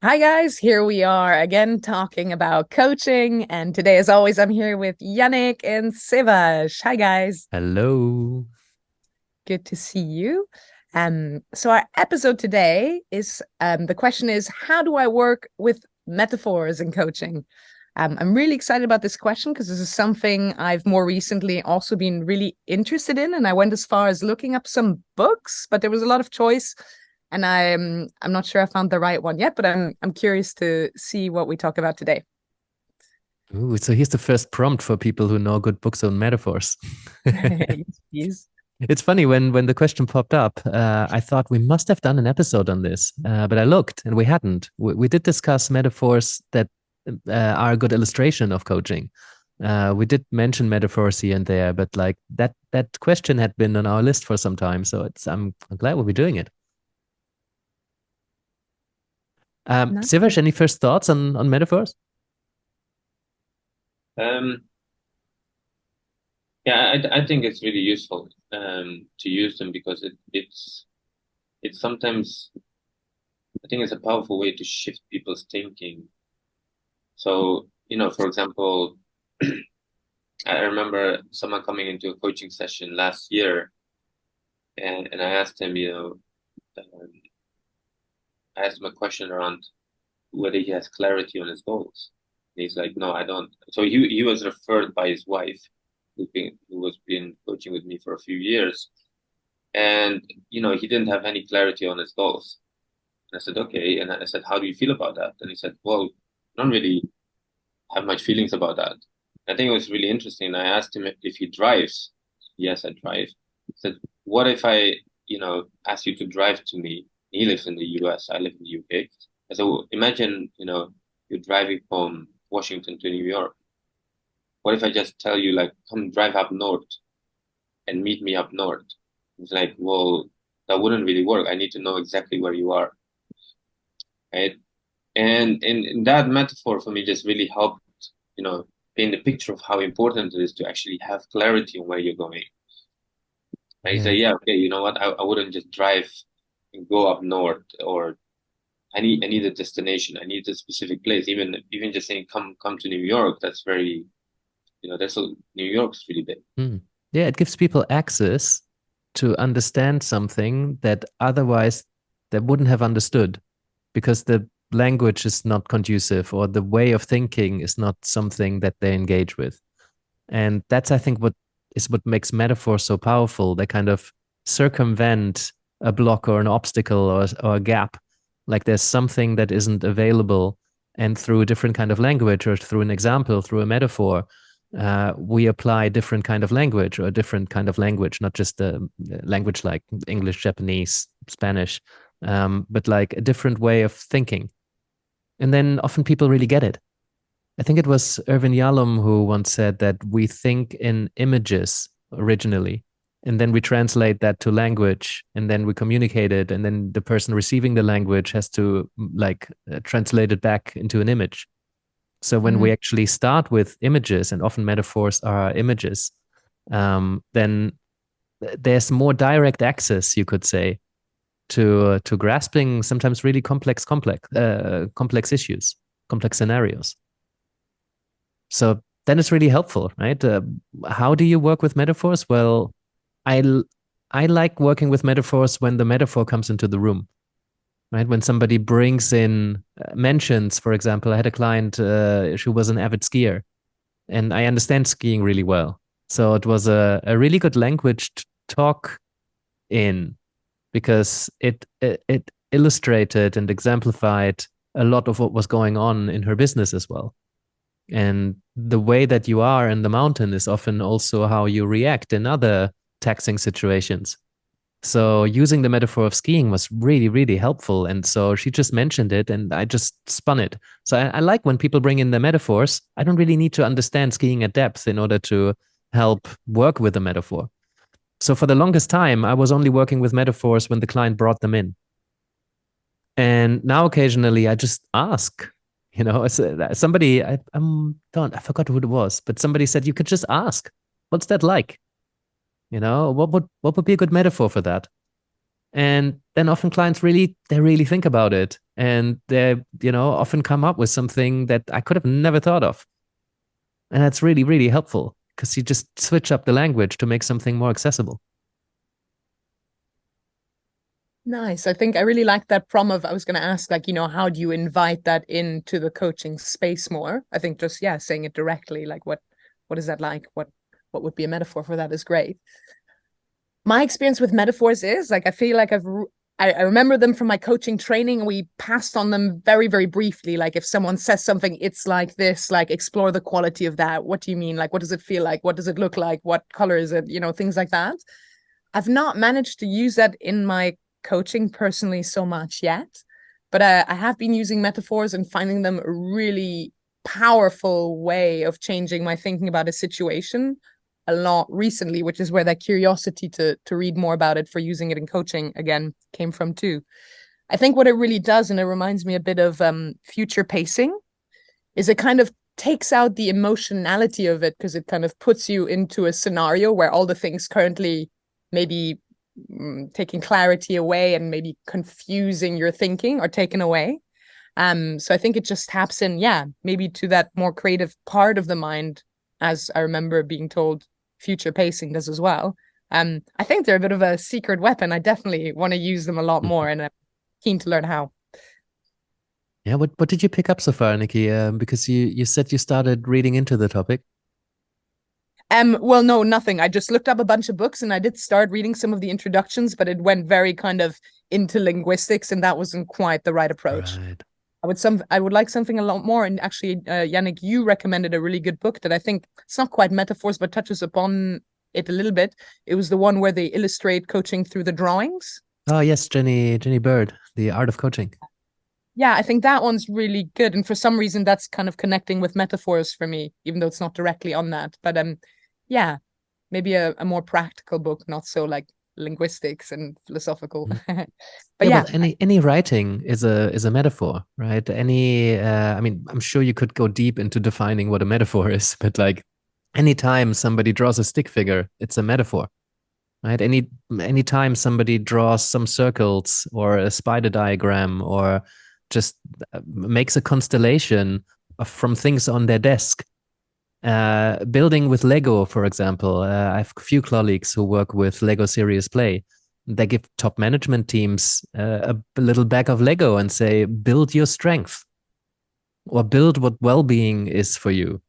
Hi guys, here we are again talking about coaching. And today, as always, I'm here with Yannick and Sivash. Hi guys, Hello. good to see you. So our episode today is the question is, how do I work with metaphors in coaching? I'm really excited about this question because this is something I've more recently also been really interested in, and I went as far as looking up some books, but there was a lot of choice, and I'm not sure I found the right one yet, but I'm curious to see what we talk about today. Ooh, so here's the first prompt for people who know good books on metaphors. Yes. It's funny when the question popped up, I thought we must have done an episode on this, but I looked and we hadn't. We did discuss metaphors that are a good illustration of coaching. We did mention metaphors here and there, but like that question had been on our list for some time, so I'm glad we'll be doing it. No. Sivash, any first thoughts on metaphors? Um, yeah, I think it's really useful to use them because it's sometimes I think it's a powerful way to shift people's thinking. So, for example, I remember someone coming into a coaching session last year and I asked him, I asked him a question around whether he has clarity on his goals. And he's like, no, I don't. So he was referred by his wife, who was been coaching with me for a few years. And, he didn't have any clarity on his goals. And I said, okay. And I said, how do you feel about that? And he said, well, I don't really have much feelings about that. I think it was really interesting. I asked him if he drives. Yes, I drive. I said, what if I, ask you to drive to me? He lives in the US. I live in the UK. I said, well, imagine, you're driving from Washington to New York. What if I just tell you, like, come drive up north and meet me up north? It's like, well, that wouldn't really work. I need to know exactly where you are, right? And in that metaphor for me just really helped, paint the picture of how important it is to actually have clarity on where you're going. I say, Yeah. yeah, okay, you know what? I wouldn't just drive and go up north, or I need a destination. I need a specific place. Even just saying come to New York, that's very, New York's really big. Mm. Yeah, it gives people access to understand something that otherwise they wouldn't have understood because the language is not conducive or the way of thinking is not something that they engage with. And that's, I think, what makes metaphors so powerful. They kind of circumvent a block or an obstacle or a gap. Like there's something that isn't available. And through a different kind of language or through an example, through a metaphor, we apply different kind of language or a different kind of language, not just a language like English, Japanese, Spanish, but like a different way of thinking. And then often people really get it. I think it was Irvin Yalom who once said that we think in images originally, and then we translate that to language, and then we communicate it, and then the person receiving the language has to translate it back into an image. So when we Mhm. actually start with images, and often metaphors are images, then there's more direct access, you could say, to grasping sometimes really complex issues, complex scenarios. So then it's really helpful, right? How do you work with metaphors? Well, I I like working with metaphors when the metaphor comes into the room, right? When somebody brings in mentions, for example, I had a client, she was an avid skier, and I understand skiing really well. So it was a really good language to talk in because it illustrated and exemplified a lot of what was going on in her business as well. And the way that you are in the mountain is often also how you react in other taxing situations. So using the metaphor of skiing was really, really helpful. And so she just mentioned it and I just spun it. So I like when people bring in the metaphors. I don't really need to understand skiing at depth in order to help work with the metaphor. So for the longest time, I was only working with metaphors when the client brought them in. And now occasionally I just ask, somebody, I forgot who it was, but somebody said you could just ask, what's that like? What would be a good metaphor for that? And then often clients they really think about it, and they, often come up with something that I could have never thought of. And that's really, really helpful because you just switch up the language to make something more accessible. Nice. I think I really like that prom of, I was going to ask, like, how do you invite that into the coaching space more? I think just, yeah, saying it directly, like what is that like? What would be a metaphor for that is great. My experience with metaphors is like, I feel like I remember them from my coaching training. We passed on them very, very briefly. Like if someone says something, it's like this, like explore the quality of that. What do you mean? Like, what does it feel like? What does it look like? What color is it? Things like that. I've not managed to use that in my coaching personally so much yet, but I have been using metaphors and finding them a really powerful way of changing my thinking about a situation a lot recently, which is where that curiosity to read more about it for using it in coaching again came from too. I think what it really does, and it reminds me a bit of future pacing, is it kind of takes out the emotionality of it because it kind of puts you into a scenario where all the things currently maybe taking clarity away and maybe confusing your thinking are taken away. So I think it just taps in, yeah, maybe to that more creative part of the mind, as I remember being told future pacing does as well. I think they're a bit of a secret weapon. I definitely want to use them a lot more, and I'm keen to learn how. Yeah, what did you pick up so far, Nicki? Because you said you started reading into the topic. Well, no, nothing. I just looked up a bunch of books and I did start reading some of the introductions, but it went very kind of into linguistics, and that wasn't quite the right approach. Right. I would like something a lot more. And actually, Yannick, you recommended a really good book that I think it's not quite metaphors, but touches upon it a little bit. It was the one where they illustrate coaching through the drawings. Oh yes, Jenny Bird, The Art of Coaching. Yeah, I think that one's really good. And for some reason, that's kind of connecting with metaphors for me, even though it's not directly on that. But yeah, maybe a more practical book, not so like linguistics and philosophical. Mhm. But Yeah, yeah, but any writing is a metaphor, right? I mean, I'm sure you could go deep into defining what a metaphor is, but like anytime somebody draws a stick figure, it's a metaphor, right? Anytime somebody draws some circles or a spider diagram or just makes a constellation from things on their desk. Building with Lego, for example, I have a few colleagues who work with Lego Serious Play. They give top management teams a little bag of Lego and say, build your strength or build what well-being is for you.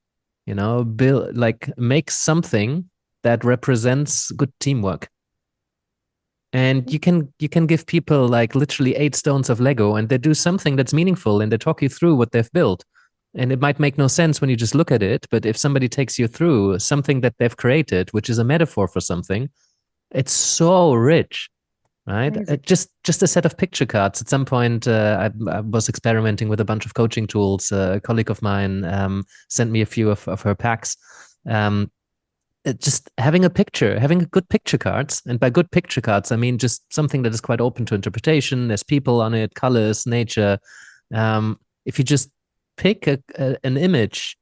Build, like, make something that represents good teamwork. And you can give people like literally 8 stones of Lego and they do something that's meaningful and they talk you through what they've built. And it might make no sense when you just look at it, but if somebody takes you through something that they've created, which is a metaphor for something, it's so rich, right? amazing. Just a set of picture cards. At some point, I was experimenting with a bunch of coaching tools. A colleague of mine sent me a few of her packs. Um, just having having good picture cards. And by good picture cards, I mean just something that is quite open to interpretation. There's people on it, colors, nature. If you just pick an image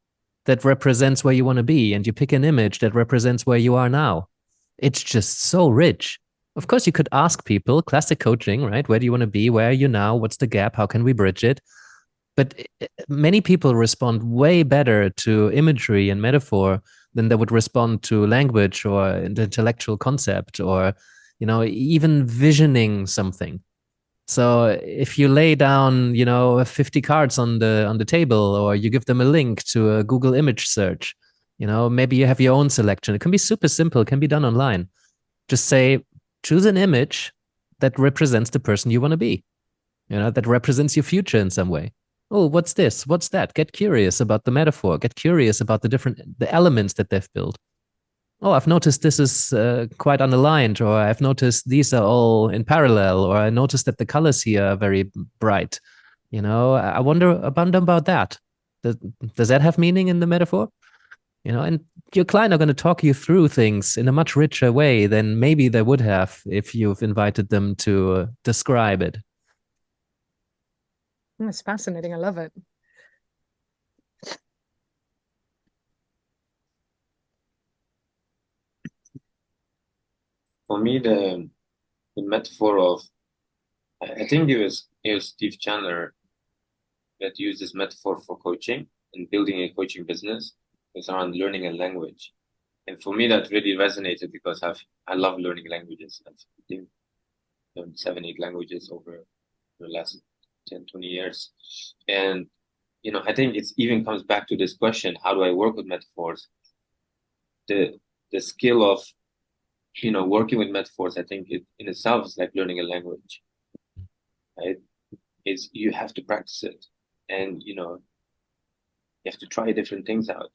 that represents where you want to be, and you pick an image that represents where you are now, it's just so rich. Of course, you could ask people, classic coaching, right? Where do you want to be? Where are you now? What's the gap? How can we bridge it? But many people respond way better to imagery and metaphor than they would respond to language or the intellectual concept or, even visioning something. So if you lay down, 50 cards on the table, or you give them a link to a Google image search, maybe you have your own selection. It can be super simple. It can be done online. Just say, choose an image that represents the person you want to be, that represents your future in some way. Oh, what's this? What's that? Get curious about the metaphor. Get curious about the elements that they've built. Oh, I've noticed this is quite unaligned, or I've noticed these are all in parallel, or I noticed that the colors here are very bright. I wonder about that. Does that have meaning in the metaphor? And your client are going to talk you through things in a much richer way than maybe they would have if you've invited them to describe it. It's fascinating. I love it. For me, the metaphor of, I think it was Steve Chandler that used this metaphor for coaching and building a coaching business. It's around learning a language. And for me, that really resonated because I love learning languages. I've learned 7-8 languages over the last 10, 20 years. And, I think it even comes back to this question, how do I work with metaphors? The skill of, working with metaphors, I think it in itself is like learning a language, right? You have to practice it, and, you have to try different things out.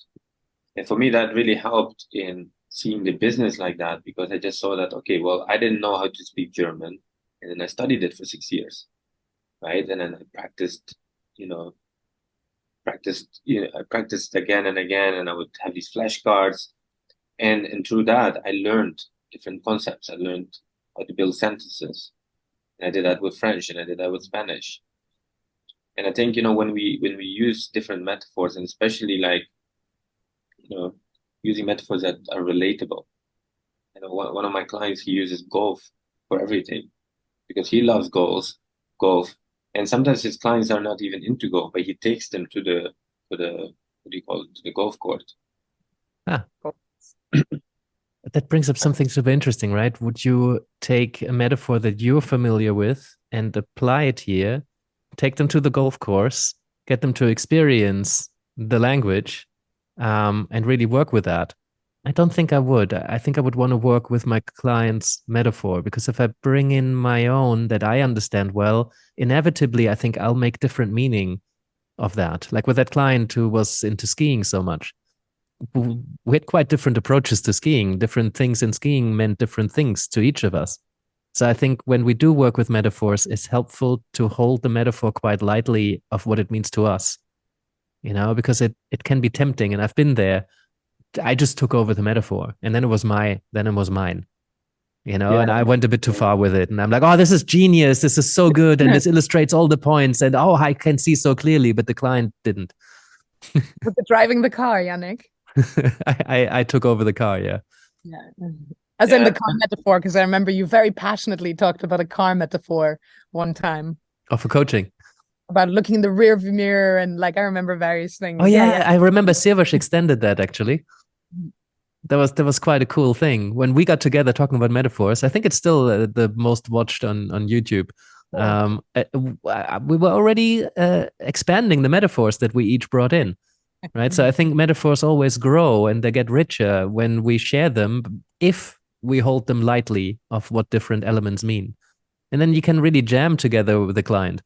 And for me, that really helped in seeing the business like that, because I just saw that, okay, well, I didn't know how to speak German, and then I studied it for 6 years, right? And then I practiced, I practiced again and again, and I would have these flashcards. And through that, I learned different concepts. I learned how to build sentences. And I did that with French, and I did that with Spanish. And I think, when we use different metaphors, and especially like, using metaphors that are relatable. One of my clients, he uses golf for everything because he loves golf. And sometimes his clients are not even into golf, but he takes them to the what do you call it, to the golf court. Ah. That brings up something super interesting, right? Would you take a metaphor that you're familiar with and apply it here, take them to the golf course, get them to experience the language, and really work with that? I don't think I would. I think I would want to work with my client's metaphor, because if I bring in my own that I understand well, inevitably, I think I'll make different meaning of that. Like with that client who was into skiing so much, we had quite different approaches to skiing. Different things in skiing meant different things to each of us. So I think when we do work with metaphors, it's helpful to hold the metaphor quite lightly of what it means to us, because it can be tempting. And I've been there. I just took over the metaphor, and then it was mine, and I went a bit too far with it. And I'm like, oh, this is genius. This is so good. And this illustrates all the points. And I can see so clearly, but the client didn't. With the driving the car, Yannick. I took over the car, yeah. Yeah. As in the car metaphor, because I remember you very passionately talked about a car metaphor one time. Oh, for coaching. About looking in the rear view mirror, and like I remember various things. Oh yeah. I remember Siawash extended that actually. That was quite a cool thing. When we got together talking about metaphors, I think it's still the most watched on YouTube. We were already expanding the metaphors that we each brought in, right? So I think metaphors always grow and they get richer when we share them, if we hold them lightly of what different elements mean. And then you can really jam together with the client.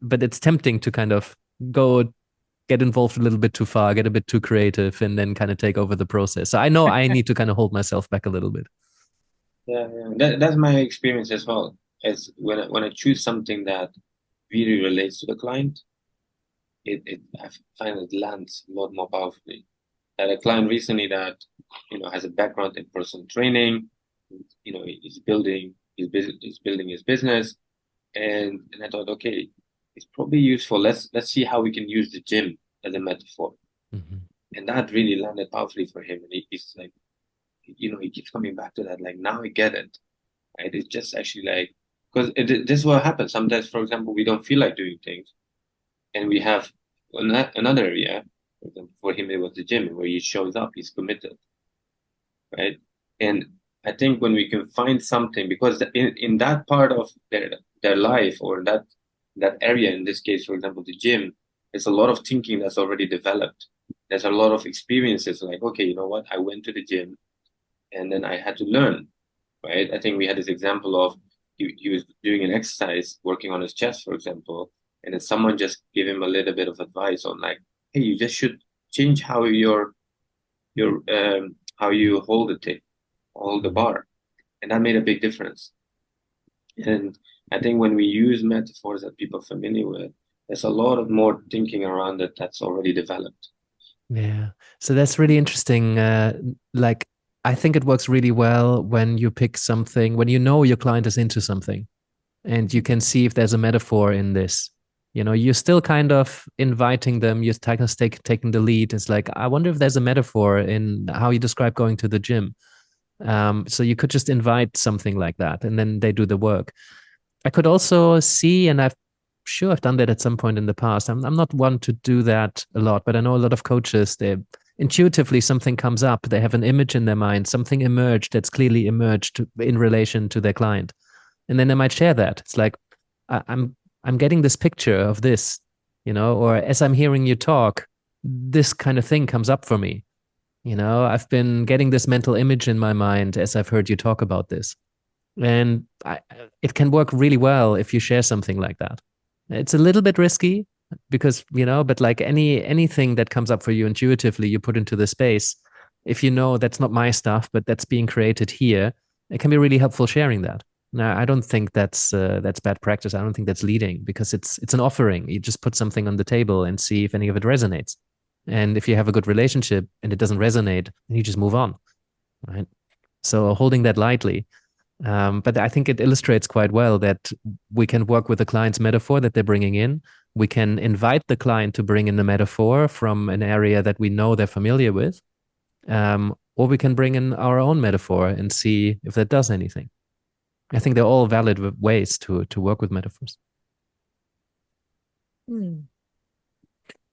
But it's tempting to kind of get involved a little bit too far, get a bit too creative, and then kind of take over the process. So I know I need to kind of hold myself back a little bit. Yeah. That's my experience as well. As when I choose something that really relates to the client, I find it lands a lot more powerfully. I had a client recently that has a background in personal training. He's building his business, and I thought, okay, it's probably useful. Let's see how we can use the gym as a metaphor. Mm-hmm. And that really landed powerfully for him. And he's like, he keeps coming back to that. Like, now I get it. Right? It's just actually like, because this is what happens. Sometimes, for example, we don't feel like doing things, and we have another area. For example, for him, it was the gym where he shows up, he's committed, right? And I think when we can find something, because in that part of their life, or that area, in this case, for example, the gym, there's a lot of thinking that's already developed. There's a lot of experiences like, okay, you know what? I went to the gym and then I had to learn, right? I think we had this example of he was doing an exercise, working on his chest, for example, and then someone just gave him a little bit of advice on like, hey, you just should change how how you hold the bar. And that made a big difference. And I think when we use metaphors that people are familiar with, there's a lot of more thinking around it that's already developed. Yeah. So that's really interesting. Like, I think it works really well when you pick something, when your client is into something, and you can see if there's a metaphor in this. You're still kind of inviting them, you're kind of taking the lead. It's like, I wonder if there's a metaphor in how you describe going to the gym. So you could just invite something like that, and then they do the work. I could also see, and I've done that at some point in the past. I'm not one to do that a lot, but I know a lot of coaches, they intuitively something comes up, they have an image in their mind, something emerged that's clearly emerged in relation to their client. And then they might share that. It's like, I'm getting this picture of this, or as I'm hearing you talk, this kind of thing comes up for me. I've been getting this mental image in my mind as I've heard you talk about this. And it can work really well if you share something like that. It's a little bit risky because, but like anything that comes up for you intuitively, you put into the space. If that's not my stuff, but that's being created here, it can be really helpful sharing that. Now, I don't think that's bad practice. I don't think that's leading, because it's an offering. You just put something on the table and see if any of it resonates. And if you have a good relationship and it doesn't resonate, then you just move on, right? So holding that lightly. But I think it illustrates quite well that we can work with the client's metaphor that they're bringing in. We can invite the client to bring in the metaphor from an area that we know they're familiar with. Or we can bring in our own metaphor and see if that does anything. I think they're all valid ways to work with metaphors. Hmm.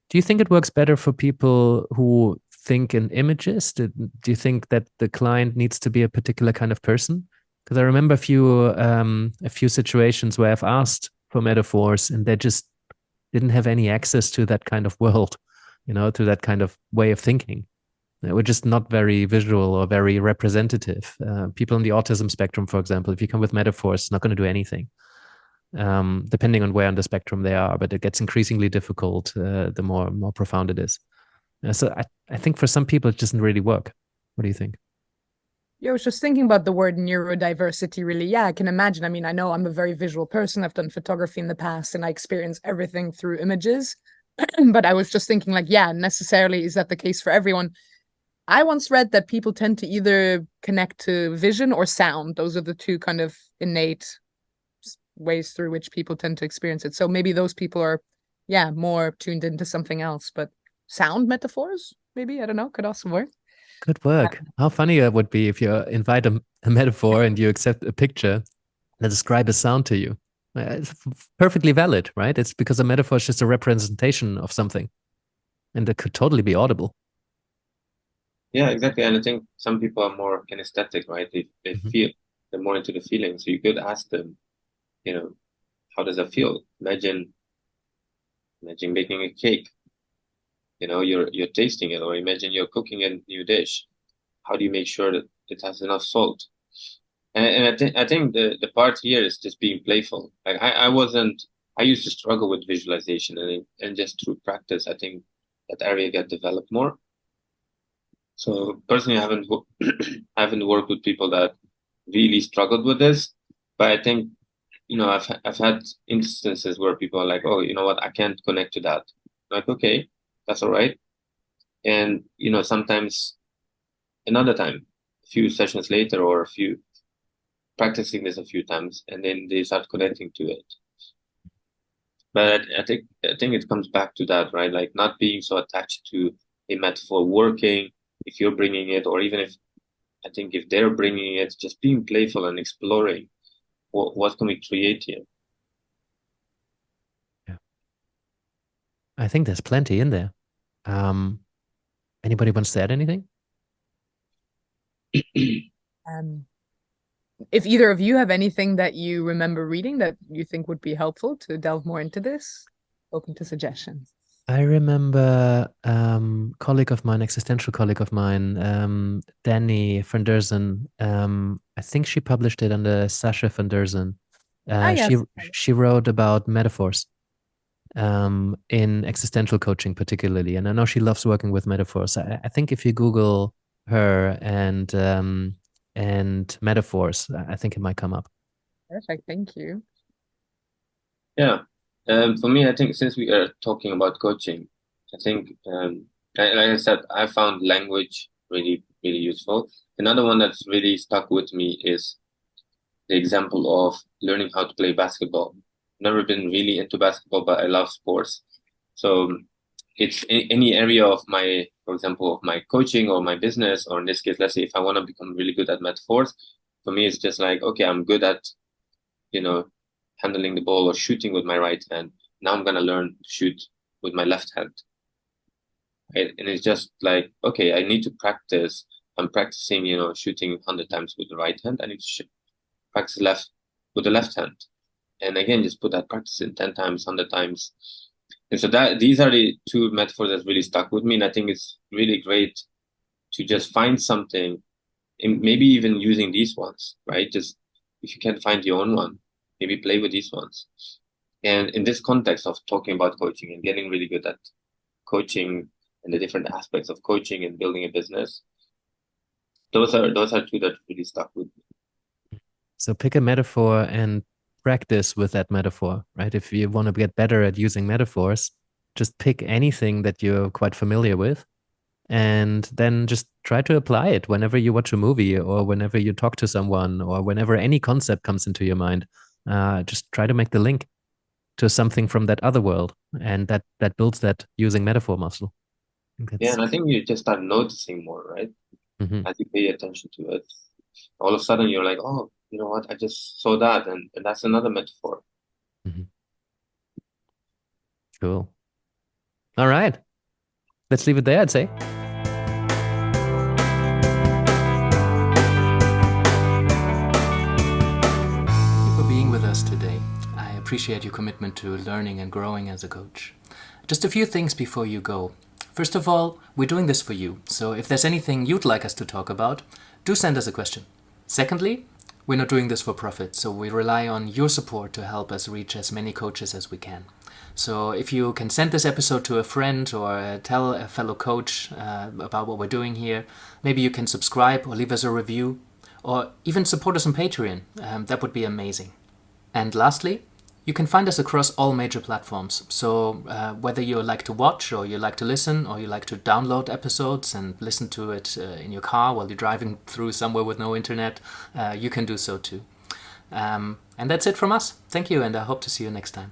Do you think it works better for people who think in images? Do you think that the client needs to be a particular kind of person? Because I remember a few situations where I've asked for metaphors and they just didn't have any access to that kind of world, to that kind of way of thinking. They were just not very visual or very representative. People on the autism spectrum, for example, if you come with metaphors, it's not going to do anything. Depending on where on the spectrum they are, but it gets increasingly difficult the more profound it is. So I think for some people it doesn't really work. What do you think? Yeah, I was just thinking about the word neurodiversity, really. Yeah, I can imagine. I mean, I know I'm a very visual person. I've done photography in the past and I experience everything through images. But I was just thinking, like, yeah, necessarily is that the case for everyone? I once read that people tend to either connect to vision or sound. Those are the two kind of innate ways through which people tend to experience it. So maybe those people are, yeah, more tuned into something else. But sound metaphors, maybe, I don't know, could also work. Good work. How funny it would be if you invite a metaphor and you accept a picture that describes a sound to you. It's perfectly valid, right? It's because a metaphor is just a representation of something, and it could totally be audible. Yeah, exactly. And I think some people are more kinesthetic, right? They feel, they're more into the feeling. So you could ask them, how does that feel? Imagine baking a cake. You're tasting it, or imagine you're cooking a new dish. How do you make sure that it has enough salt? And I think the part here is just being playful. Like I used to struggle with visualization, and just through practice, I think that area got developed more. So personally, I haven't worked with people that really struggled with this, but I think I've had instances where people are like, oh, you know what, I can't connect to that. I'm like, okay, that's all right. And sometimes another time, a few sessions later, or a few practicing this a few times, and then they start connecting to it. But I think it comes back to that, right? Like not being so attached to a metaphor working. If you're bringing it, or even if they're bringing it, just being playful and exploring what can we create here. Yeah, I think there's plenty in there. Anybody wants to add anything? If either of you have anything that you remember reading that you think would be helpful to delve more into this, open to suggestions. I remember colleague of mine, existential colleague of mine, Danny van Derzen. I think she published it under Sasha van Derzen. Yes. She wrote about metaphors in existential coaching particularly, and I know she loves working with metaphors. I think if you Google her and metaphors, I think it might come up. Perfect, thank you. Yeah. For me, I think since we are talking about coaching, I think, like I said, I found language really, really useful. Another one that's really stuck with me is the example of learning how to play basketball. Never been really into basketball, but I love sports. So it's any area of my for example, of my coaching or my business, or in this case, let's say if I want to become really good at metaphors, for me, it's just like, okay, I'm good at, handling the ball or shooting with my right hand. Now I'm going to learn to shoot with my left hand. Right? And it's just like, okay, I need to practice. I'm practicing, shooting 100 times with the right hand. I need to practice left with the left hand. And again, just put that practice in 10 times, 100 times. And so these are the two metaphors that really stuck with me. And I think it's really great to just find something, and maybe even using these ones, right? Just if you can find your own one, maybe play with these ones. And in this context of talking about coaching and getting really good at coaching and the different aspects of coaching and building a business, those are two that really stuck with me. So pick a metaphor and practice with that metaphor, right? If you want to get better at using metaphors, just pick anything that you're quite familiar with and then just try to apply it whenever you watch a movie or whenever you talk to someone or whenever any concept comes into your mind. Just try to make the link to something from that other world, and that builds that using metaphor muscle. Yeah, and I think you just start noticing more, right? Mm-hmm. As you pay attention to it, all of a sudden you're like, oh, you know what? I just saw that, and that's another metaphor. Mm-hmm. Cool. All right. Let's leave it there, I'd say. Thank you for being with us today. I appreciate your commitment to learning and growing as a coach. Just a few things before you go. First of all, we're doing this for you, so if there's anything you'd like us to talk about, do send us a question. Secondly, we're not doing this for profit, so we rely on your support to help us reach as many coaches as we can. So if you can send this episode to a friend or tell a fellow coach about what we're doing here, maybe you can subscribe or leave us a review or even support us on Patreon. That would be amazing. And lastly, you can find us across all major platforms. So whether you like to watch or you like to listen or you like to download episodes and listen to it in your car while you're driving through somewhere with no internet, you can do so too. And that's it from us. Thank you, and I hope to see you next time.